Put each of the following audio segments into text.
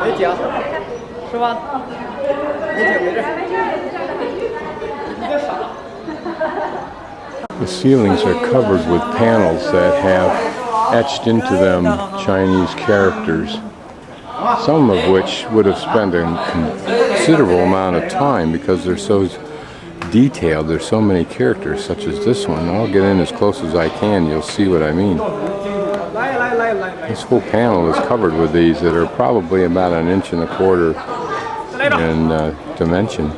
没井，是吧？没井没事。你别傻。The ceilings are covered with panels that have etched into them Chinese characters, some of which would have spent a considerable amount of time because they're so detailed. There's so many characters, such as this one. I'll get in as close as I can. You'll see what I mean. This whole panel is covered with these that are probably about 1.25 inches in dimension.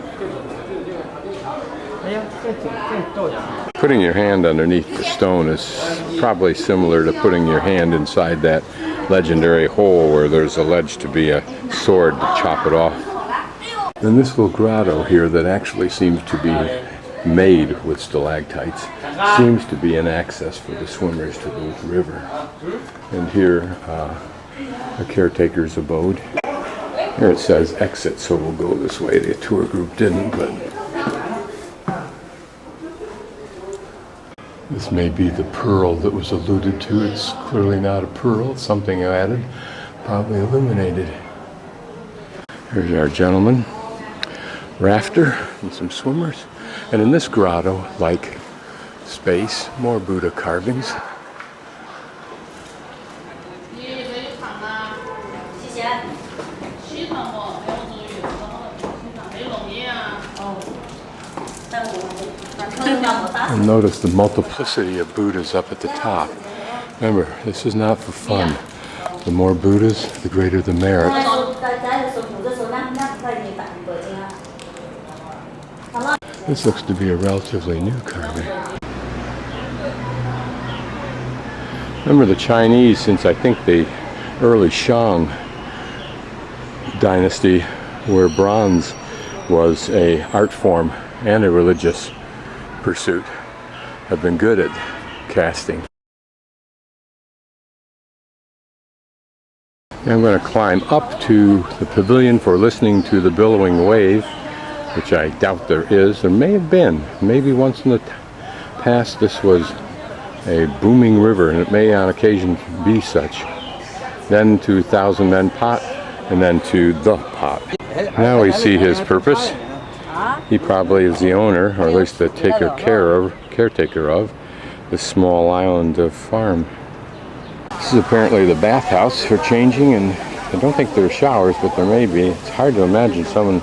Putting your hand underneath the stone is probably similar to putting your hand inside that legendary hole where there's alleged to be a sword to chop it off. And this little grotto here that actually seems to be made with stalactites seems to be an access for the swimmers to the river. And here, a caretaker's abode. Here it says exit, so we'll go this way. The tour group didn't, but this may be the pearl that was alluded to. It's clearly not a pearl. It's something added, probably illuminated. Here's our gentleman rafter and some swimmers. And in this grotto-like space, more Buddha carvings. And notice the multiplicity of Buddhas up at the top. Remember, this is not for fun. The more Buddhas, the greater the merit. This looks to be a relatively new carving. Remember, the Chinese, since I think the early Shang dynasty, where bronze was an art form and a religious pursuit, have been good at casting. I'm going to climb up to the pavilion for listening to the Billowing Wave, which I doubt there is. There may have been. Maybe once in the past this was a booming river, and it may on occasion be such. Then to Thousand Men Pot, and then to the pot. Now we see his purpose. He probably is the owner, or at least the caretaker of this small island of farm. This is apparently the bathhouse for changing, and I don't think there are showers, but there may be. It's hard to imagine someone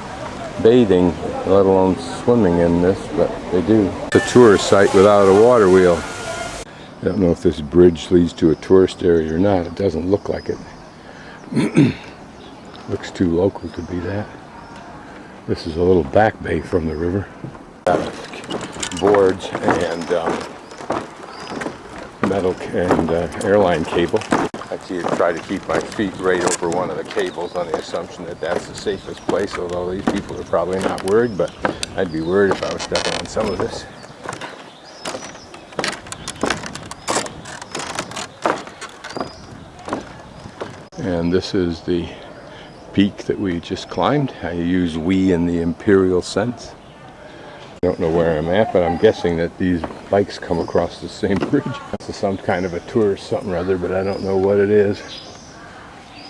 bathing, let alone swimming in this, but they do. It's a tourist site without a water wheel. I don't know if this bridge leads to a tourist area or not. It doesn't look like it. Looks too local to be that. This is a little back bay from the river. Boards and metal and airline cable. I try to keep my feet right over one of the cables on the assumption that that's the safest place, although these people are probably not worried, but I'd be worried if I was stepping on some of this. And this is the peak that we just climbed. I use we in the imperial sense. I don't know where I'm at, but I'm guessing that these bikes come across the same bridge. It's some kind of a tourist something or other, but I don't know what it is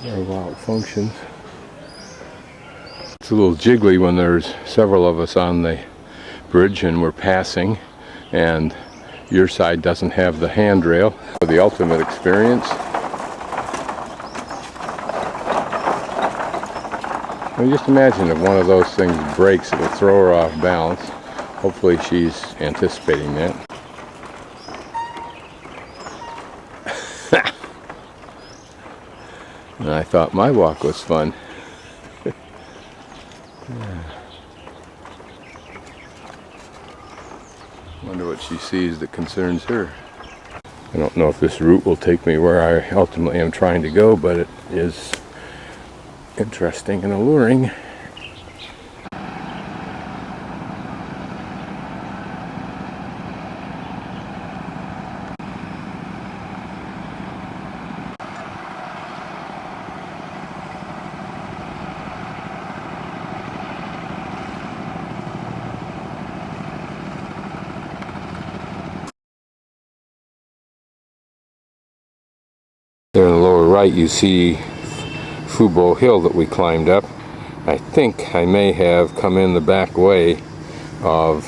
or how it functions. It's a little jiggly when there's several of us on the bridge and we're passing, and your side doesn't have the handrail. The ultimate experience. I mean, just imagine if one of those things breaks, it'll throw her off balance. Hopefully she's anticipating that. And I thought my walk was fun. Wonder what she sees that concerns her. I don't know if this route will take me where I ultimately am trying to go, but it is interesting and alluring. right you see Fubo Hill that we climbed up. I think I may have come in the back way of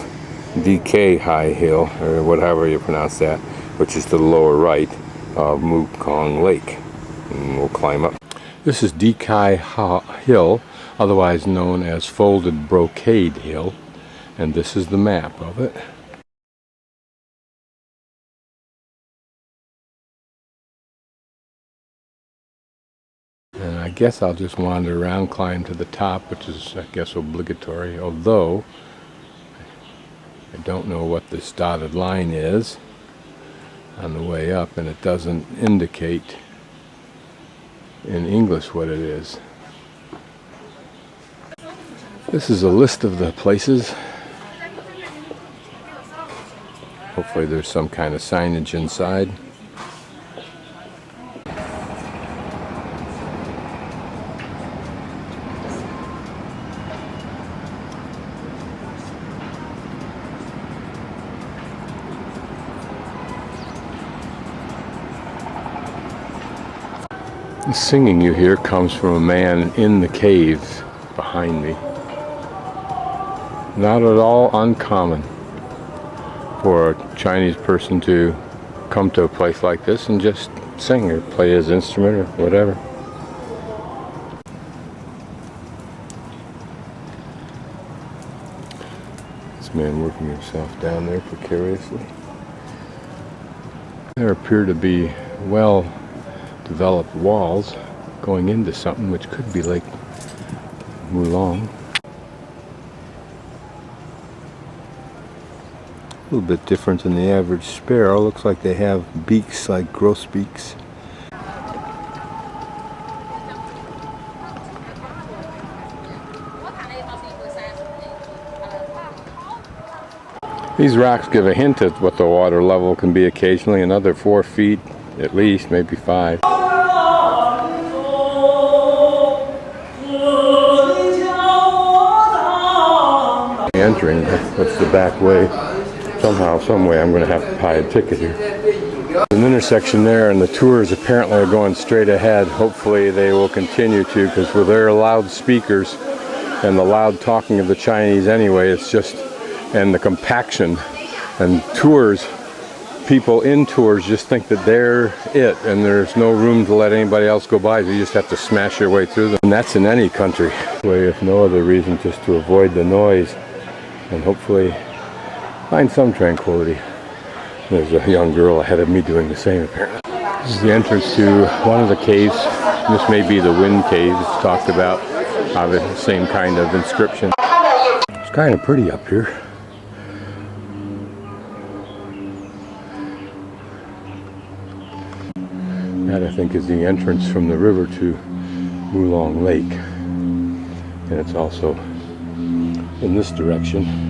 Diecai Hill, or whatever you pronounce that, which is to the lower right of Mukong Lake. And we'll climb up. This is Diecai Hill, otherwise known as Folded Brocade Hill, and this is the map of it. And I guess I'll just wander around, climb to the top, which is, I guess, obligatory, although I don't know what this dotted line is on the way up, and it doesn't indicate in English what it is. This is a list of the places. Hopefully there's some kind of signage inside. The singing you hear comes from a man in the cave behind me. Not at all uncommon for a Chinese person to come to a place like this and just sing or play his instrument or whatever. This man working himself down there precariously. There appear to be well developed walls going into something which could be Lake Wulong. A little bit different than the average sparrow. Looks like they have beaks like grosbeaks. These rocks give a hint at what the water level can be occasionally, another 4 feet at least, maybe 5. Entering, that's the back way. Somehow, some way, I'm going to have to buy a ticket here. There's an intersection there, and the tours apparently are going straight ahead. Hopefully they will continue to, because with their loud speakers and the loud talking of the Chinese anyway, it's just, and the compaction and tours, people in tours just think that they're it, and there's no room to let anybody else go by. You just have to smash your way through them. And that's in any country. If no other reason, just to avoid the noise and hopefully find some tranquility. There's a young girl ahead of me doing the same apparently. This is the entrance to one of the caves. This may be the Wind Cave it's talked about. The same kind of inscription. It's kind of pretty up here. That I think is the entrance from the river to Wulong Lake. And it's also in this direction.